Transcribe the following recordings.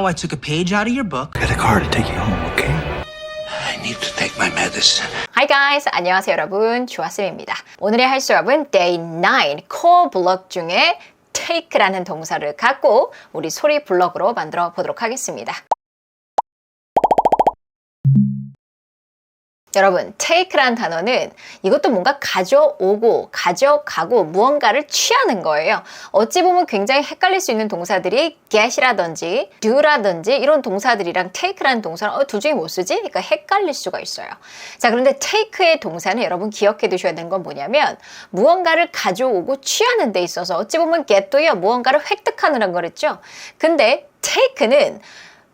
I took a page out of your book. Get a car to take you home, okay? I need to take my medicine. Hi guys, 안녕하세요 여러분, 조아쌤입니다. 오늘의 할 수업은 Day 9 core 블록 중에 take라는 동사를 갖고 우리 소리 블록으로 만들어 보도록 하겠습니다. 여러분, take란 단어는 이것도 뭔가 가져오고 가져가고 무언가를 취하는 거예요. 어찌 보면 굉장히 헷갈릴 수 있는 동사들이 get이라든지 do라든지 이런 동사들이랑 take라는 동사는 둘 중에 뭐 쓰지? 그러니까 헷갈릴 수가 있어요. 자, 그런데 take의 동사는 여러분 기억해 두셔야 되는 건 뭐냐면 무언가를 가져오고 취하는 데 있어서 어찌 보면 get도요 무언가를 획득하느라는 거랬죠. 근데 take는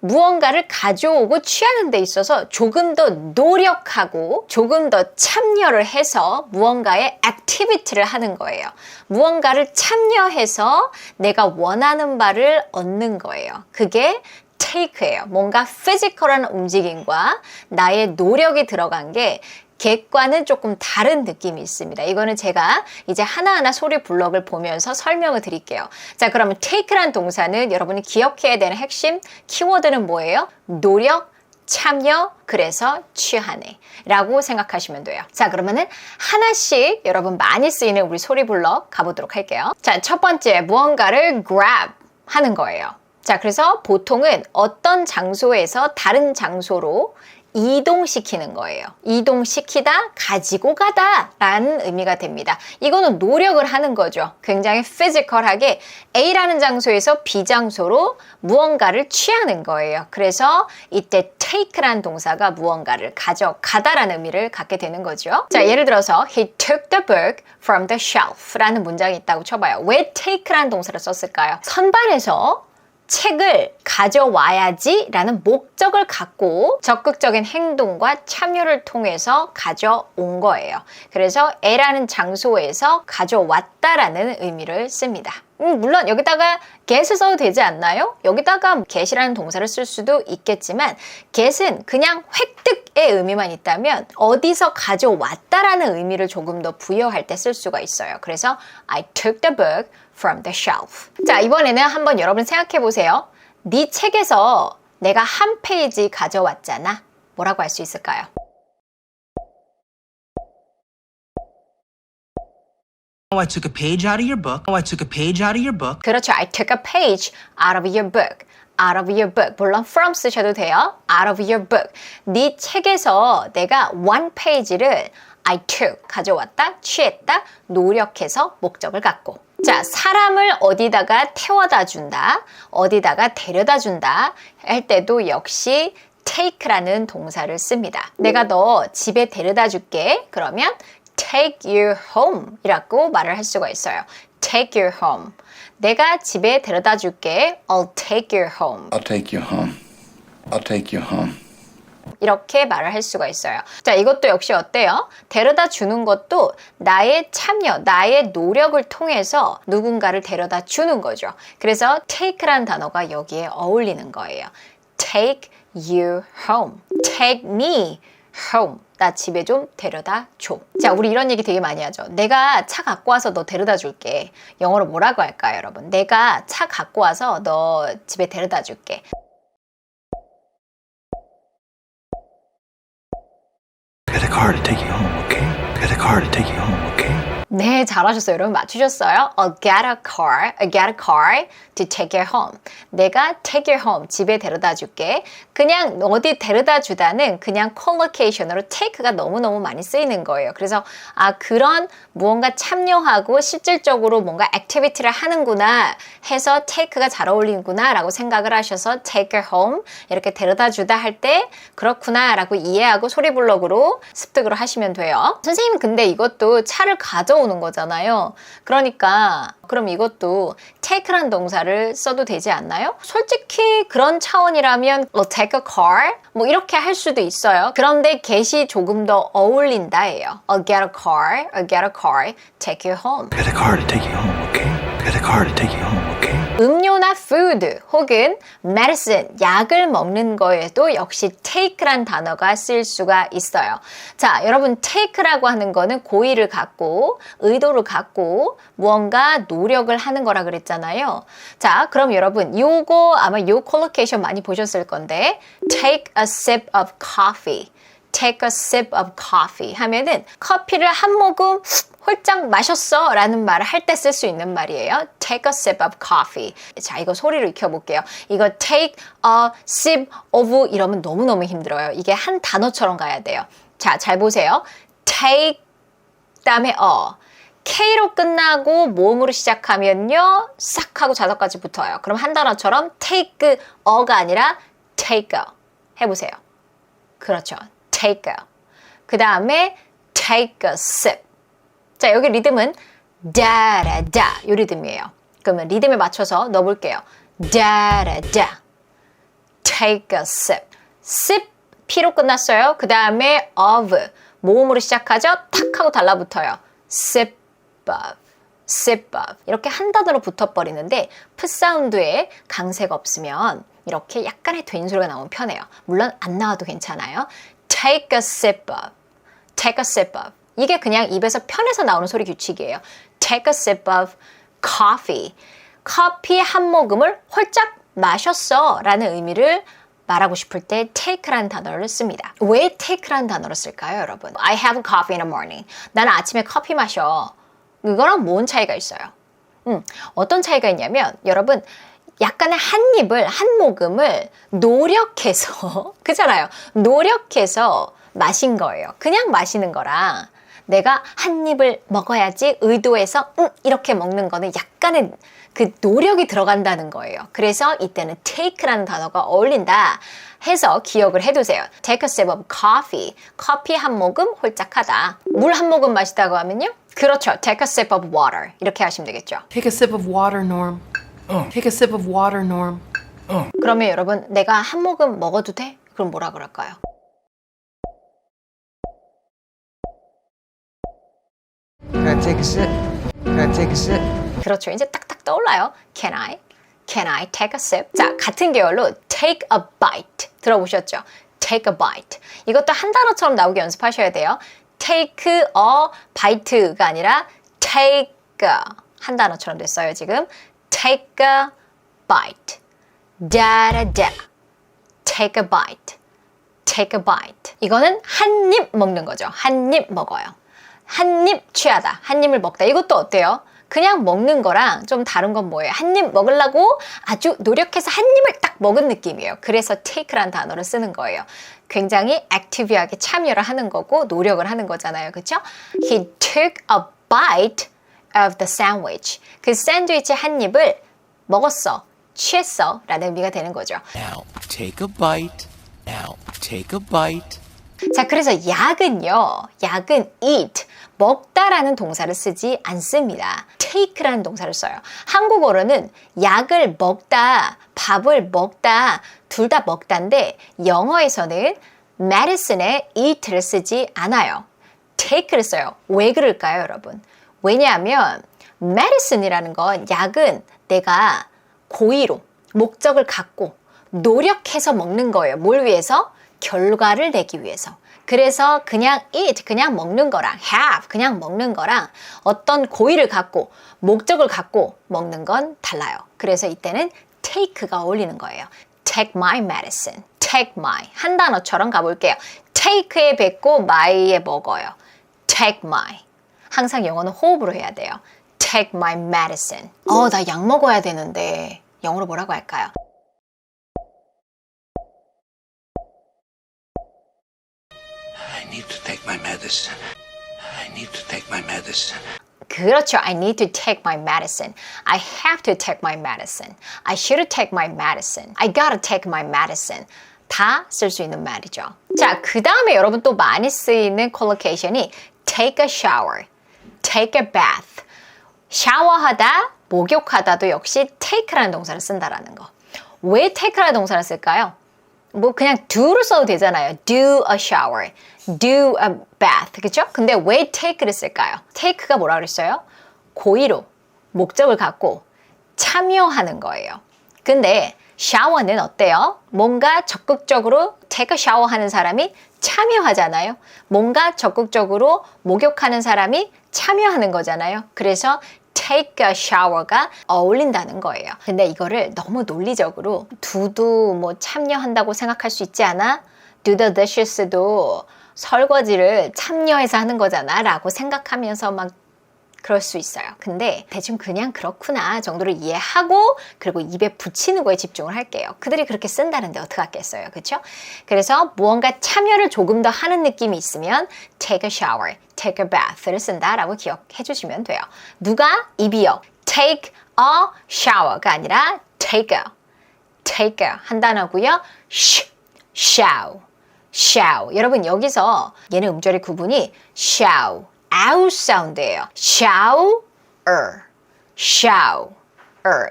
무언가를 가져오고 취하는 데 있어서 조금 더 노력하고 조금 더 참여를 해서 무언가의 액티비티를 하는 거예요. 무언가를 참여해서 내가 원하는 바를 얻는 거예요. 그게 take예요. 뭔가 피지컬한 움직임과 나의 노력이 들어간 게 get과는 조금 다른 느낌이 있습니다. 이거는 제가 이제 하나하나 소리 블록을 보면서 설명을 드릴게요. 자, 그러면 take란 동사는 여러분이 기억해야 되는 핵심 키워드는 뭐예요? 노력, 참여, 그래서 취하네 라고 생각하시면 돼요. 자, 그러면은 하나씩 여러분 많이 쓰이는 우리 소리 블록 가보도록 할게요. 자, 첫 번째 무언가를 grab 하는 거예요. 자, 그래서 보통은 어떤 장소에서 다른 장소로 이동시키는 거예요. 이동시키다, 가지고 가다 라는 의미가 됩니다. 이거는 노력을 하는 거죠. 굉장히 피지컬하게 A라는 장소에서 B 장소로 무언가를 취하는 거예요. 그래서 이때 take라는 동사가 무언가를 가져가다라는 의미를 갖게 되는 거죠. 자, 예를 들어서 He took the book from the shelf 라는 문장이 있다고 쳐봐요. 왜 take라는 동사를 썼을까요? 선반에서 책을 가져와야지 라는 목적을 갖고 적극적인 행동과 참여를 통해서 가져온 거예요. 그래서 A라는 장소에서 가져왔다라는 의미를 씁니다. 물론 여기다가 get을 써도 되지 않나요? 여기다가 get이라는 동사를 쓸 수도 있겠지만 get은 그냥 획득의 의미만 있다면 어디서 가져왔다라는 의미를 조금 더 부여할 때 쓸 수가 있어요. 그래서 I took the book from the shelf. 자, 이번에는 한번 여러분 생각해 보세요. 네 책에서 내가 한 페이지 가져왔잖아. 뭐라고 할 수 있을까요? I took a page out of your book. I took a page out of your book. 그렇죠. I took a page out of your book. out of your book. 물론 from 쓰셔도 돼요. out of your book. 네 책에서 내가 one page를 I took, 가져왔다, 취했다, 노력해서 목적을 갖고. 자, 사람을 어디다가 태워다 준다, 어디다가 데려다 준다 할 때도 역시 take라는 동사를 씁니다. 내가 너 집에 데려다 줄게. 그러면 take you home 이라고 말을 할 수가 있어요. take you home. 내가 집에 데려다 줄게. I'll take you home. I'll take you home. I'll take you home. 이렇게 말을 할 수가 있어요. 자, 이것도 역시 어때요? 데려다 주는 것도 나의 참여, 나의 노력을 통해서 누군가를 데려다 주는 거죠. 그래서 take라는 단어가 여기에 어울리는 거예요. take you home. take me home. 나 집에 좀 데려다 줘. 자, 우리 이런 얘기 되게 많이 하죠. 내가 차 갖고 와서 너 데려다 줄게. 영어로 뭐라고 할까요, 여러분? 내가 차 갖고 와서 너 집에 데려다 줄게. Get a car to take you home, okay? Get a car to take you home, okay? 네, 잘하셨어요. 여러분 맞추셨어요? I'll get a car to take you home. 내가 take you home, 집에 데려다 줄게. 그냥 어디 데려다 주다는 그냥 collocation으로 take가 너무너무 많이 쓰이는 거예요. 그래서 그런 무언가 참여하고 실질적으로 뭔가 액티비티를 하는구나 해서 take가 잘 어울리는구나 라고 생각을 하셔서 take you home 이렇게 데려다 주다 할 때 그렇구나 라고 이해하고 소리블록으로 습득을 하시면 돼요. 선생님 근데 이것도 차를 가져오는 거잖아요. 그러니까 그럼 이것도 take란 동사를 써도 되지 않나요? 솔직히 그런 차원이라면 I'll take a car 뭐 이렇게 할 수도 있어요. 그런데 get이 조금 더 어울린다예요. I'll get a car, take you home. Get a car to take you home, okay? Get a car to take you home, okay? 음료나 food 혹은 medicine, 약을 먹는 거에도 역시 take란 단어가 쓸 수가 있어요. 자, 여러분 take라고 하는 거는 고의를 갖고 의도를 갖고 무언가 노력을 하는 거라 그랬잖아요. 자, 그럼 여러분 요거 아마 요 콜로케이션 많이 보셨을 건데 take a sip of coffee. Take a sip of coffee 하면은 커피를 한 모금 홀짝 마셨어 라는 말을 할 때 쓸 수 있는 말이에요. Take a sip of coffee. 자, 이거 소리로 익혀볼게요. 이거 take a sip of 이러면 너무너무 힘들어요. 이게 한 단어처럼 가야 돼요. 자, 잘 보세요. take 다음에 K로 끝나고 모음으로 시작하면요. 싹 하고 자석까지 붙어요. 그럼 한 단어처럼 take a가 아니라 take a 해보세요. 그렇죠. take a. 그 다음에 take a sip. 자, 여기 리듬은 다라다 요 리듬이에요. 그러면 리듬에 맞춰서 넣어볼게요. 다라다. take a sip. sip P로 끝났어요. 그 다음에 of 모음으로 시작하죠. 탁 하고 달라붙어요. sip of. sip of. 이렇게 한 단어로 붙어버리는데 P 사운드에 강세가 없으면 이렇게 약간의 된 소리가 나오면 편해요. 물론 안 나와도 괜찮아요. Take a sip of. Take a sip of. 이게 그냥 입에서 편해서 나오는 소리 규칙이에요. Take a sip of coffee. 커피 한 모금을 홀짝 마셨어 라는 의미를 말하고 싶을 때 take라는 단어를 씁니다. 왜 take라는 단어를 쓸까요, 여러분? I have coffee in the morning. 나는 아침에 커피 마셔. 이거랑 뭔 차이가 있어요? 어떤 차이가 있냐면 여러분 약간의 한 입을 한 모금을 노력해서 그잖아요. 노력해서 마신 거예요. 그냥 마시는 거랑 내가 한 입을 먹어야지 의도해서 이렇게 먹는 거는 약간의 그 노력이 들어간다는 거예요. 그래서 이때는 take라는 단어가 어울린다 해서 기억을 해두세요. Take a sip of coffee. 커피 한 모금 홀짝하다. 물 한 모금 마시다고 하면요. 그렇죠. Take a sip of water. 이렇게 하시면 되겠죠. Take a sip of water, Norm. Take a sip of water, Norm. 그러면 여러분 내가 한 모금 먹어도 돼? 그럼 뭐라 그럴까요? Can I take a sip? Can I take a sip? 그렇죠. 이제 딱딱 떠올라요. Can I take a sip? 자, 같은 계열로 take a bite 들어보셨죠? take a bite. 이것도 한 단어처럼 나오게 연습하셔야 돼요. take a bite가 아니라 take a 한 단어처럼 됐어요, 지금. take a bite. 다라다. take a bite. take a bite. 이거는 한 입 먹는 거죠. 한 입 먹어요. 한 입 취하다. 한 입을 먹다. 이것도 어때요? 그냥 먹는 거랑 좀 다른 건 뭐예요? 한 입 먹으려고 아주 노력해서 한 입을 딱 먹은 느낌이에요. 그래서 take라는 단어를 쓰는 거예요. 굉장히 액티브하게 참여를 하는 거고 노력을 하는 거잖아요. 그렇죠? He took a bite of the sandwich. 그 샌드위치 한 입을 먹었어. 취했어. 라는 의미가 되는 거죠. Now take a bite. Now take a bite. 자, 그래서 약은요. 약은 eat. 먹다라는 동사를 쓰지 않습니다. take라는 동사를 써요. 한국어로는 약을 먹다, 밥을 먹다, 둘 다 먹다인데 영어에서는 medicine에 eat를 쓰지 않아요. take를 써요. 왜 그럴까요, 여러분? 왜냐하면 medicine이라는 건 약은 내가 고의로 목적을 갖고 노력해서 먹는 거예요. 뭘 위해서? 결과를 내기 위해서. 그래서 그냥 eat, 그냥 먹는 거랑 have, 그냥 먹는 거랑 어떤 고의를 갖고 목적을 갖고 먹는 건 달라요. 그래서 이때는 take가 어울리는 거예요. Take my medicine. Take my. 한 단어처럼 가볼게요. take에 뱉고 my에 먹어요. Take my. 항상 영어는 호흡으로 해야 돼요. Take my medicine. 나 약 먹어야 되는데 영어로 뭐라고 할까요? I need to take my medicine. I need to take my medicine. 그렇죠. I need to take my medicine. I have to take my medicine. I should take my medicine. I gotta take my medicine. 다 쓸 수 있는 말이죠. 자, 그 다음에 여러분 또 많이 쓰이는 콜로케이션이 take a shower, take a bath. 샤워하다, 목욕하다도 역시 take라는 동사를 쓴다라는 거. 왜 take라는 동사를 쓸까요? 뭐 그냥 do를 써도 되잖아요. do a shower, do a bath. 그렇죠? 근데 왜 take를 쓸까요? take가 뭐라 그랬어요? 고의로 목적을 갖고 참여하는 거예요. 근데 샤워는 어때요? 뭔가 적극적으로 take a shower 하는 사람이 참여하잖아요. 뭔가 적극적으로 목욕하는 사람이 참여하는 거잖아요. 그래서 take a shower가 어울린다는 거예요. 근데 이거를 너무 논리적으로 do도 뭐 참여한다고 생각할 수 있지 않아? do the dishes,도 설거지를 참여해서 하는 거잖아 라고 생각하면서 막 그럴 수 있어요. 근데 대충 그냥 그렇구나 정도를 이해하고 그리고 입에 붙이는 거에 집중을 할게요. 그들이 그렇게 쓴다는데 어떡하겠어요. 그렇죠? 그래서 무언가 참여를 조금 더 하는 느낌이 있으면 take a shower, take a bath를 쓴다라고 기억해 주시면 돼요. 누가? 입이요. take a shower가 아니라 take a 한 단어고요. show. 여러분 여기서 얘는 음절의 구분이 show 아우 사운드예요. shower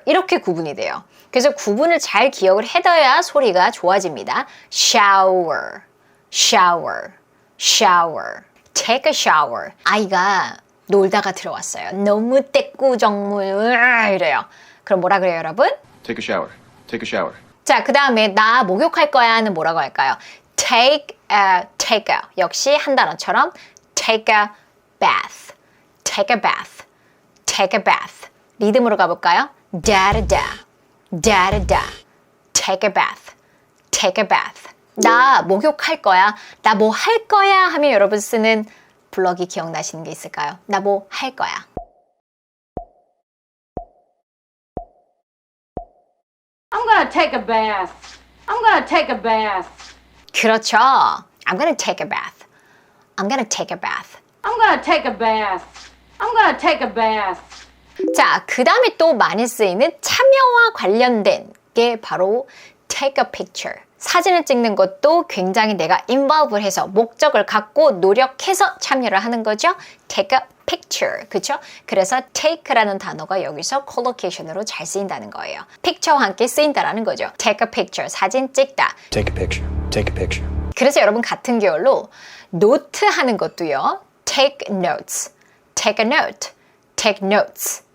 이렇게 구분이 돼요. 그래서 구분을 잘 기억을 해둬야 소리가 좋아집니다. shower take a shower. 아이가 놀다가 들어왔어요. 너무 떼꾸정물 이래요. 그럼 뭐라 그래요 여러분? Take a shower. 자, 그 다음에 나 목욕할 거야는 뭐라고 할까요? take a 역시 한 단어처럼 take a bath. 리듬으로 가볼까요? da-da-da, take a bath. 나 목욕할 거야. 나 뭐 할 거야 하면 여러분 쓰는 블럭이 기억나시는 게 있을까요? 나 뭐 할 거야. I'm gonna take a bath. 그렇죠. I'm gonna take a bath. 자, 그 다음에 또 많이 쓰이는 참여와 관련된 게 바로 take a picture. 사진을 찍는 것도 굉장히 내가 involve를 해서 목적을 갖고 노력해서 참여를 하는 거죠. take a picture. 그렇죠? 그래서 take라는 단어가 여기서 collocation으로 잘 쓰인다는 거예요. picture와 함께 쓰인다라는 거죠. take a picture. 사진 찍다. Take a picture. 그래서 여러분 같은 계열로 노트 하는 것도요. take notes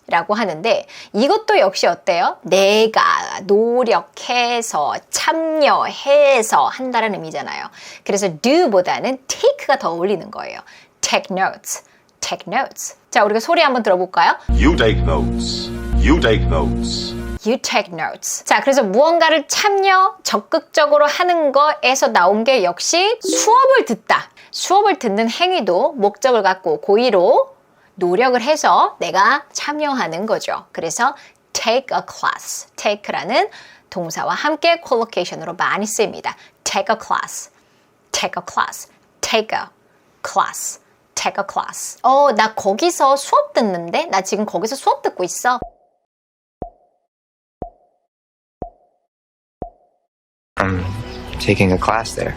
라고 하는데 이것도 역시 어때요? 내가 노력해서 참여해서 한다는 의미잖아요. 그래서 do보다는 take가 더 어울리는 거예요. take notes. 자, 우리가 소리 한번 들어볼까요? You take notes. You take notes. 자, 그래서 무언가를 적극적으로 하는 거에서 나온 게 역시 수업을 듣다. 수업을 듣는 행위도 목적을 갖고 고의로 노력을 해서 내가 참여하는 거죠. 그래서 take a class. take라는 동사와 함께 collocation으로 많이 쓰입니다. take a class. 나 거기서 수업 듣는데? 나 지금 거기서 수업 듣고 있어. Taking a class there.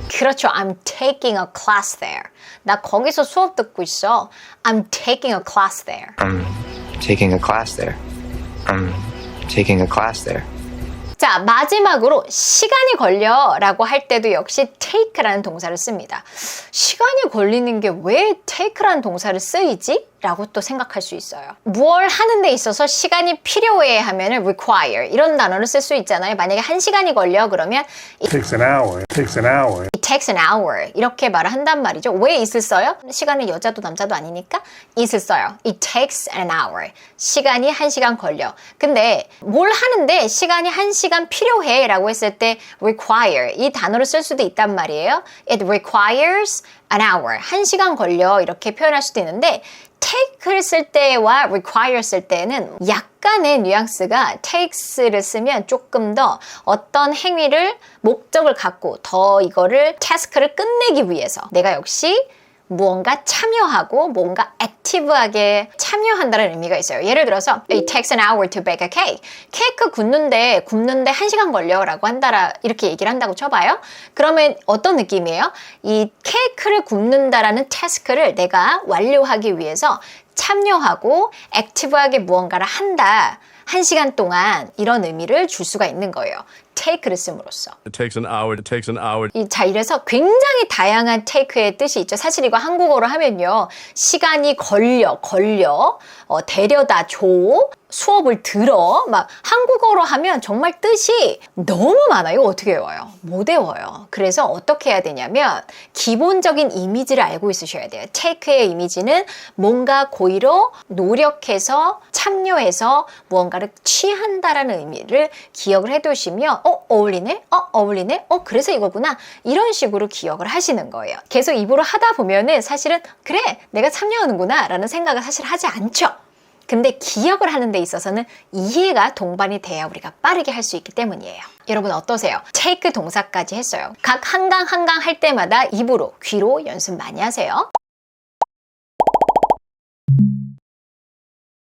그렇죠. I'm taking a class there. 나 거기서 수업 듣고 있어. I'm taking a class there. 자, 마지막으로 시간이 걸려라고 할 때도 역시 take라는 동사를 씁니다. 시간이 걸리는 게 왜 take라는 동사를 쓰이지? 라고 또 생각할 수 있어요. 무얼 하는 데 있어서 시간이 필요해 하면은 require 이런 단어를 쓸 수 있잖아요. 만약에 1시간이 걸려 그러면 it takes an hour 이렇게 말을 한단 말이죠. 왜 it을 써요? 시간은 여자도 남자도 아니니까 it을 써요. It takes an hour. 시간이 1시간 걸려. 근데 뭘 하는데 시간이 1시간 필요해 라고 했을 때 require 이 단어를 쓸 수도 있단 말이에요. It requires an hour. 1시간 걸려 이렇게 표현할 수도 있는데 take를 쓸 때와 require 쓸 때는 약간의 뉘앙스가 takes를 쓰면 조금 더 어떤 행위를 목적을 갖고 더 이거를 task를 끝내기 위해서 내가 역시 무언가 참여하고 뭔가 액티브하게 참여한다는 의미가 있어요. 예를 들어서 It takes an hour to bake a cake. 케이크 굽는데 1시간 걸려 라고 한다라 이렇게 얘기를 한다고 쳐봐요. 그러면 어떤 느낌이에요? 이 케이크를 굽는다라는 태스크를 내가 완료하기 위해서 참여하고 액티브하게 무언가를 한다. 1시간 동안 이런 의미를 줄 수가 있는 거예요. take를 씀으로써. It takes an hour. It takes an hour. 자, 이래서 굉장히 다양한 take의 뜻이 있죠. 사실 이거 한국어로 하면요. 시간이 걸려, 데려다 줘, 수업을 들어, 막 한국어로 하면 정말 뜻이 너무 많아요. 이거 어떻게 외워요? 못 외워요. 그래서 어떻게 해야 되냐면 기본적인 이미지를 알고 있으셔야 돼요. take의 이미지는 뭔가 고의로 노력해서 참여해서 무언가를 취한다라는 의미를 기억을 해두시면 어울리네? 어울리네? 그래서 이거구나. 이런 식으로 기억을 하시는 거예요. 계속 입으로 하다 보면은 사실은 그래, 내가 참여하는구나 라는 생각을 사실 하지 않죠. 근데 기억을 하는 데 있어서는 이해가 동반이 돼야 우리가 빠르게 할 수 있기 때문이에요. 여러분 어떠세요? take 동사까지 했어요. 각 한강 할 때마다 입으로, 귀로 연습 많이 하세요.